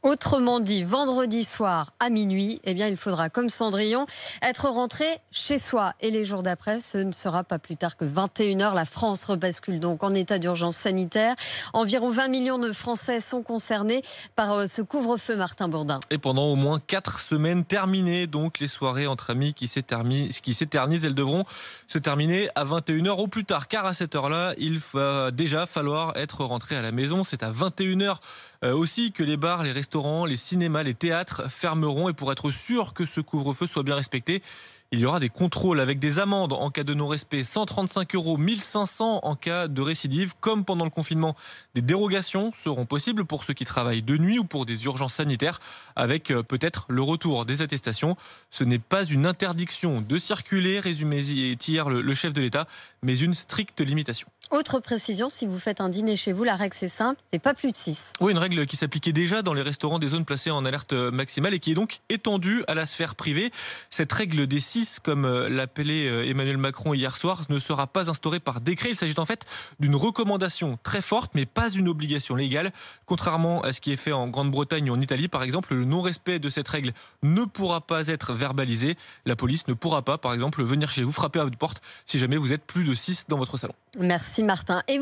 Autrement dit, vendredi soir à minuit, eh bien, il faudra, comme Cendrillon, être rentré chez soi. Et les jours d'après, ce ne sera pas plus tard que 21h. La France rebascule donc en état d'urgence sanitaire. Environ 20 millions de Français sont concernés par ce couvre-feu, Martin Bourdin. Et pendant au moins 4 semaines terminées, donc les soirées entre amis qui s'éternisent, elles devront se terminer à 21h au plus tard. Car à cette heure-là, il va déjà falloir être rentré à la maison. C'est à 21h aussi que les bars, les restaurants, les cinémas, les théâtres fermeront. Et pour être sûr que ce couvre-feu soit bien respecté, il y aura des contrôles avec des amendes en cas de non-respect, 135 €, 1500 en cas de récidive. Comme pendant le confinement, des dérogations seront possibles pour ceux qui travaillent de nuit ou pour des urgences sanitaires, avec peut-être le retour des attestations. Ce n'est pas une interdiction de circuler, résumait hier le chef de l'État, mais une stricte limitation. Autre précision, si vous faites un dîner chez vous, la règle c'est simple, c'est pas plus de 6. Oui, une règle qui s'appliquait déjà dans les restaurants des zones placées en alerte maximale et qui est donc étendue à la sphère privée. Cette règle des 6, comme l'appelait Emmanuel Macron hier soir, ne sera pas instaurée par décret. Il s'agit en fait d'une recommandation très forte, mais pas une obligation légale. Contrairement à ce qui est fait en Grande-Bretagne ou en Italie, par exemple, le non-respect de cette règle ne pourra pas être verbalisé. La police ne pourra pas, par exemple, venir chez vous, frapper à votre porte si jamais vous êtes plus de 6 dans votre salon. Merci Martin. Et vous